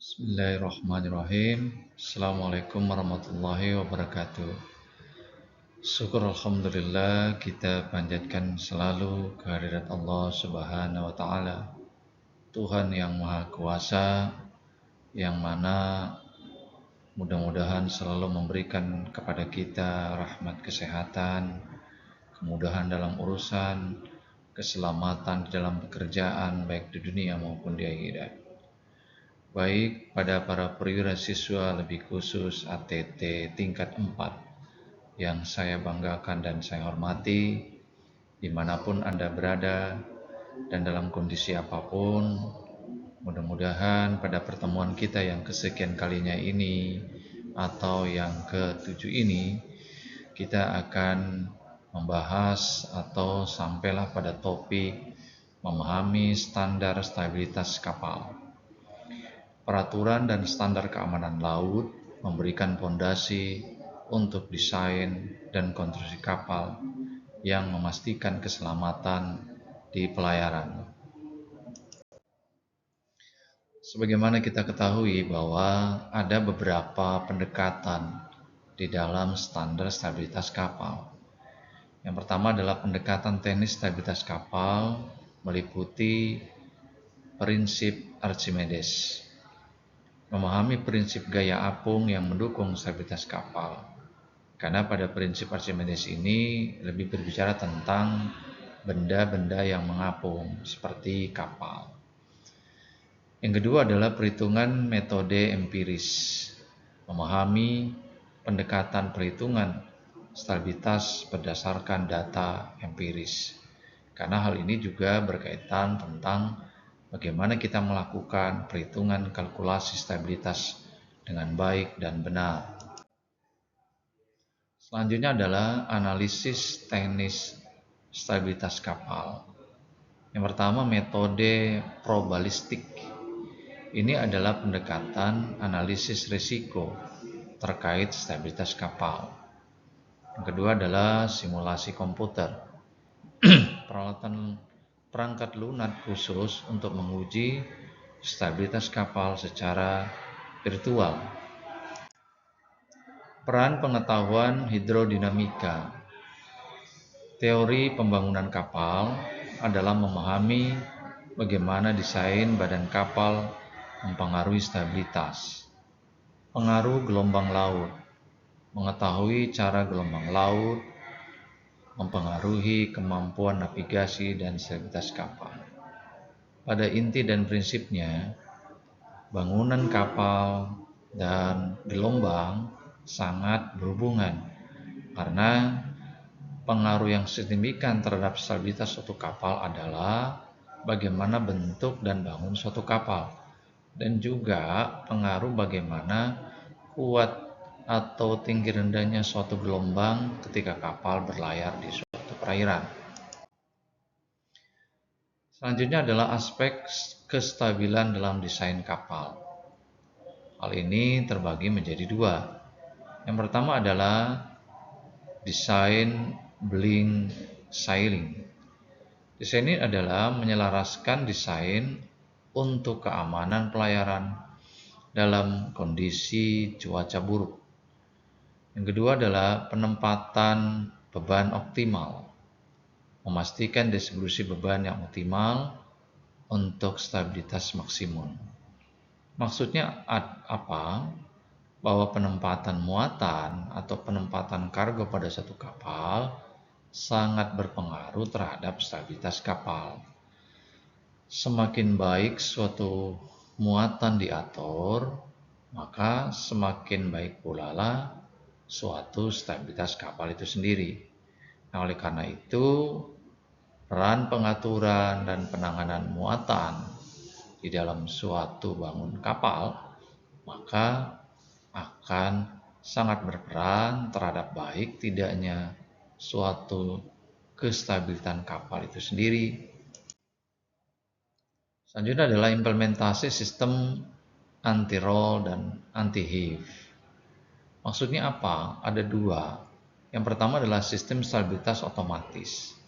Bismillahirrahmanirrahim. Assalamualaikum warahmatullahi wabarakatuh. Syukur alhamdulillah kita panjatkan selalu kehadirat Allah Subhanahu wa taala, Tuhan yang Maha Kuasa, yang mana mudah-mudahan selalu memberikan kepada kita rahmat kesehatan, kemudahan dalam urusan, keselamatan di dalam pekerjaan baik di dunia maupun di akhirat. Baik pada para perwira siswa lebih khusus ATT tingkat 4 yang saya banggakan dan saya hormati dimanapun Anda berada dan dalam kondisi apapun. Mudah-mudahan pada pertemuan kita yang kesekian kalinya ini atau yang ke-7 ini kita akan membahas atau sampailah pada topik memahami standar stabilitas kapal. Peraturan dan standar keamanan laut memberikan fondasi untuk desain dan konstruksi kapal yang memastikan keselamatan di pelayaran. Sebagaimana kita ketahui bahwa ada beberapa pendekatan di dalam standar stabilitas kapal. Yang pertama adalah pendekatan teknis stabilitas kapal meliputi prinsip Archimedes. Memahami prinsip gaya apung yang mendukung stabilitas kapal. Karena pada prinsip Archimedes ini lebih berbicara tentang benda-benda yang mengapung seperti kapal. Yang kedua adalah perhitungan metode empiris. Memahami pendekatan perhitungan stabilitas berdasarkan data empiris. Karena hal ini juga berkaitan tentang bagaimana kita melakukan perhitungan kalkulasi stabilitas dengan baik dan benar. Selanjutnya adalah analisis teknis stabilitas kapal. Yang pertama, metode probabilistik. Ini adalah pendekatan analisis risiko terkait stabilitas kapal. Yang kedua adalah simulasi komputer. Perangkat lunak khusus untuk menguji stabilitas kapal secara virtual. Peran pengetahuan hidrodinamika. Teori pembangunan kapal adalah memahami bagaimana desain badan kapal mempengaruhi stabilitas. Pengaruh gelombang laut. Mengetahui cara gelombang laut mempengaruhi kemampuan navigasi dan stabilitas kapal. Pada inti dan prinsipnya, bangunan kapal dan gelombang sangat berhubungan karena pengaruh yang signifikan terhadap stabilitas suatu kapal adalah bagaimana bentuk dan bangun suatu kapal dan juga pengaruh bagaimana kuat atau tinggi rendahnya suatu gelombang ketika kapal berlayar di suatu perairan. Selanjutnya adalah aspek kestabilan dalam desain kapal. Hal ini terbagi menjadi dua. Yang pertama adalah desain blind sailing. Desain ini adalah menyelaraskan desain untuk keamanan pelayaran dalam kondisi cuaca buruk. Yang kedua adalah penempatan beban optimal. Memastikan distribusi beban yang optimal untuk stabilitas maksimum. Maksudnya apa? Bahwa penempatan muatan atau penempatan kargo pada satu kapal sangat berpengaruh terhadap stabilitas kapal. Semakin baik suatu muatan diatur, maka semakin baik pula lah suatu stabilitas kapal itu sendiri. Nah, oleh karena itu, peran pengaturan dan penanganan muatan di dalam suatu bangun kapal maka akan sangat berperan terhadap baik tidaknya suatu kestabilitan kapal itu sendiri. Selanjutnya adalah implementasi sistem anti-roll dan anti-heave. Maksudnya apa? Ada dua. Yang pertama adalah sistem stabilitas otomatis.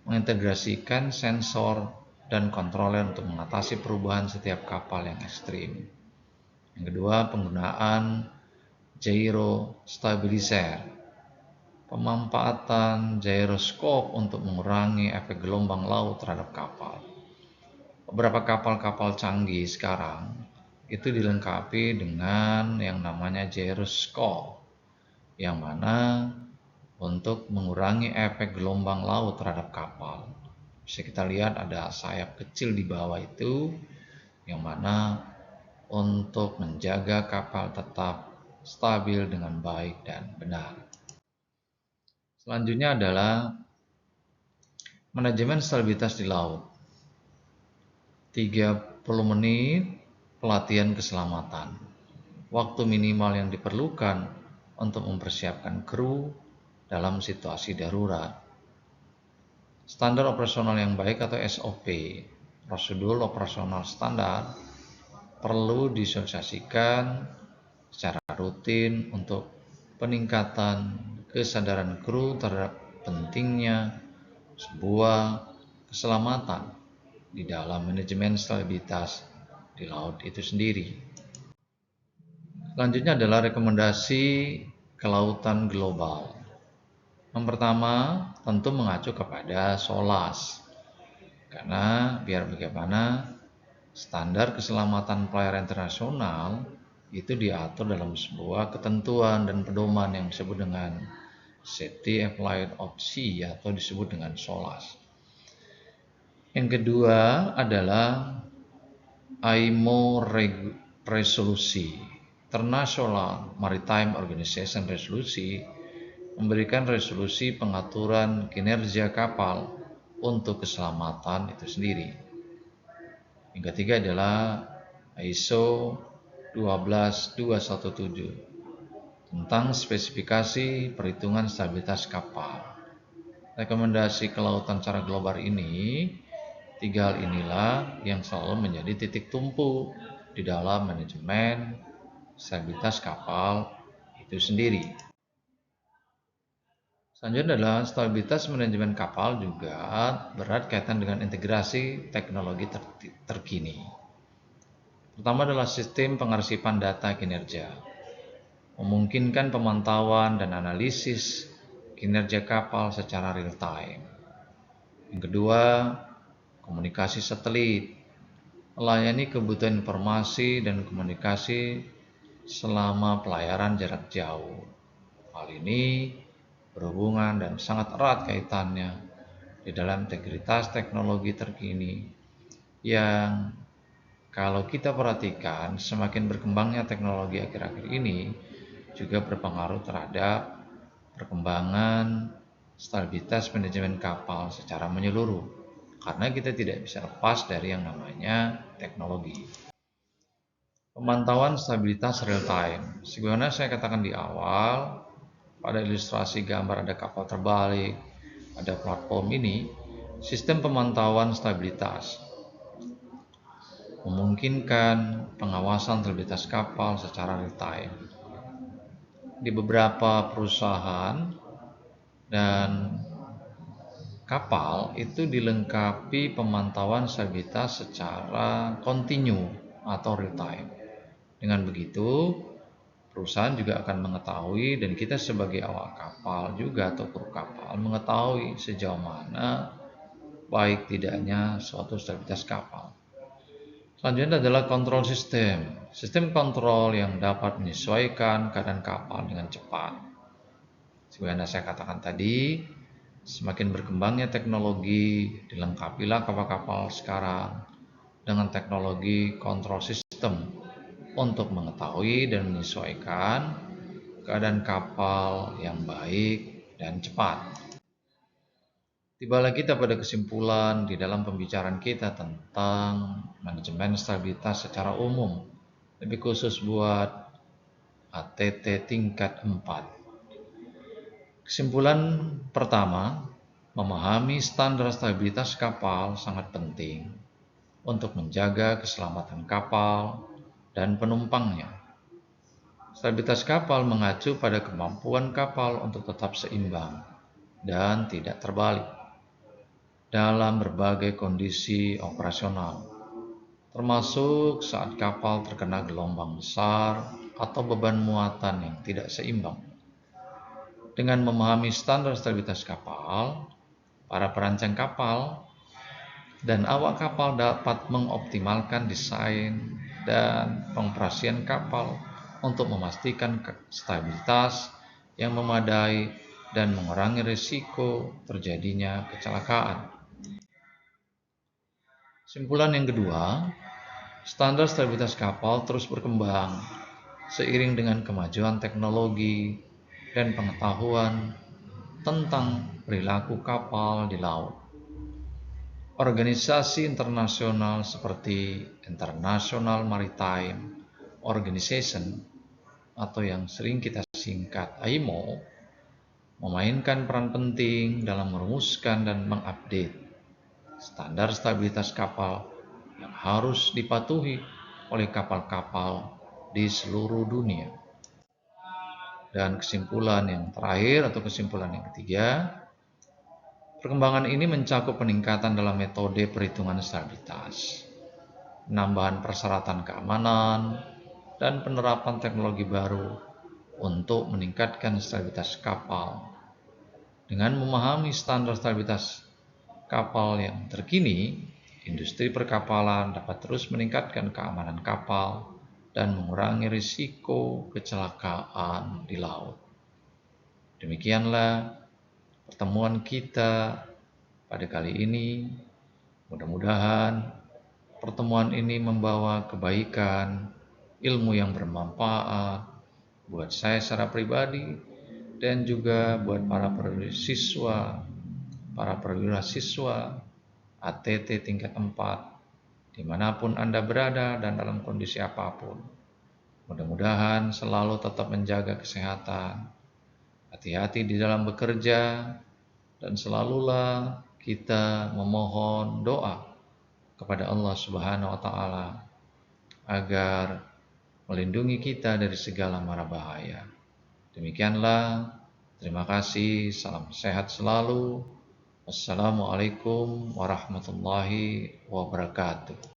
Mengintegrasikan sensor dan kontroler untuk mengatasi perubahan setiap kapal yang ekstrim. Yang kedua, penggunaan gyro stabilizer. Pemanfaatan gyroskop untuk mengurangi efek gelombang laut terhadap kapal. Beberapa kapal-kapal canggih sekarang itu dilengkapi dengan yang namanya gyroskop, yang mana untuk mengurangi efek gelombang laut terhadap kapal. Bisa kita lihat ada sayap kecil di bawah itu, yang mana untuk menjaga kapal tetap stabil dengan baik dan benar. Selanjutnya adalah manajemen stabilitas di laut. 30 menit pelatihan keselamatan. Waktu minimal yang diperlukan untuk mempersiapkan kru dalam situasi darurat. Standar operasional yang baik atau SOP, prosedur operasional standar, perlu disosialisasikan secara rutin untuk peningkatan kesadaran kru terhadap pentingnya sebuah keselamatan di dalam manajemen stabilitas di laut itu sendiri. Selanjutnya adalah rekomendasi kelautan global. Yang pertama, tentu mengacu kepada SOLAS. Karena biar bagaimana standar keselamatan pelayaran internasional itu diatur dalam sebuah ketentuan dan pedoman yang disebut dengan Safety Applied of Sea atau disebut dengan SOLAS. Yang kedua adalah IMO resolusi, International Maritime Organization Resolusi, memberikan resolusi pengaturan kinerja kapal untuk keselamatan itu sendiri. Yang ketiga adalah ISO 12217 tentang spesifikasi perhitungan stabilitas kapal. Rekomendasi kelautan secara global ini, tiga hal inilah yang selalu menjadi titik tumpu di dalam manajemen stabilitas kapal itu sendiri. Selanjutnya adalah stabilitas manajemen kapal juga berat kaitan dengan integrasi teknologi terkini. Pertama adalah sistem pengarsipan data kinerja, memungkinkan pemantauan dan analisis kinerja kapal secara real time. Yang kedua, komunikasi satelit, melayani kebutuhan informasi dan komunikasi selama pelayaran jarak jauh. Hal ini berhubungan dan sangat erat kaitannya di dalam integritas teknologi terkini yang kalau kita perhatikan semakin berkembangnya teknologi akhir-akhir ini juga berpengaruh terhadap perkembangan stabilitas manajemen kapal secara menyeluruh, karena kita tidak bisa lepas dari yang namanya teknologi. Pemantauan stabilitas real time. Sebagaimana saya katakan di awal, pada ilustrasi gambar ada kapal terbalik, ada platform ini, sistem pemantauan stabilitas memungkinkan pengawasan stabilitas kapal secara real time. Di beberapa perusahaan dan kapal itu dilengkapi pemantauan stabilitas secara kontinu atau real time. Dengan begitu, perusahaan juga akan mengetahui dan kita sebagai awak kapal juga atau kru kapal mengetahui sejauh mana baik tidaknya suatu stabilitas kapal. Selanjutnya adalah kontrol sistem. Sistem kontrol yang dapat menyesuaikan keadaan kapal dengan cepat. Sebenarnya saya katakan tadi, semakin berkembangnya teknologi, dilengkapilah kapal-kapal sekarang dengan teknologi kontrol sistem untuk mengetahui dan menyesuaikan keadaan kapal yang baik dan cepat. Tibalah kita pada kesimpulan di dalam pembicaraan kita tentang manajemen stabilitas secara umum, lebih khusus buat ATT tingkat 4. Kesimpulan pertama, memahami standar stabilitas kapal sangat penting untuk menjaga keselamatan kapal dan penumpangnya. Stabilitas kapal mengacu pada kemampuan kapal untuk tetap seimbang dan tidak terbalik dalam berbagai kondisi operasional, termasuk saat kapal terkena gelombang besar atau beban muatan yang tidak seimbang. Dengan memahami standar stabilitas kapal, para perancang kapal dan awak kapal dapat mengoptimalkan desain dan pengoperasian kapal untuk memastikan stabilitas yang memadai dan mengurangi risiko terjadinya kecelakaan. Kesimpulan yang kedua, standar stabilitas kapal terus berkembang seiring dengan kemajuan teknologi dan pengetahuan tentang perilaku kapal di laut. Organisasi internasional seperti International Maritime Organization atau yang sering kita singkat IMO memainkan peran penting dalam merumuskan dan mengupdate standar stabilitas kapal yang harus dipatuhi oleh kapal-kapal di seluruh dunia. Dan kesimpulan yang terakhir atau kesimpulan yang ketiga, perkembangan ini mencakup peningkatan dalam metode perhitungan stabilitas, penambahan persyaratan keamanan, dan penerapan teknologi baru untuk meningkatkan stabilitas kapal. Dengan memahami standar stabilitas kapal yang terkini, industri perkapalan dapat terus meningkatkan keamanan kapal dan mengurangi risiko kecelakaan di laut. Demikianlah pertemuan kita pada kali ini. Mudah-mudahan pertemuan ini membawa kebaikan, ilmu yang bermanfaat buat saya secara pribadi dan juga buat para perwira siswa ATT tingkat 4 dimanapun Anda berada dan dalam kondisi apapun. Mudah-mudahan selalu tetap menjaga kesehatan, hati-hati di dalam bekerja, dan selalulah kita memohon doa kepada Allah Subhanahu wa Ta'ala agar melindungi kita dari segala mara bahaya. Demikianlah, terima kasih, salam sehat selalu. Wassalamualaikum warahmatullahi wabarakatuh.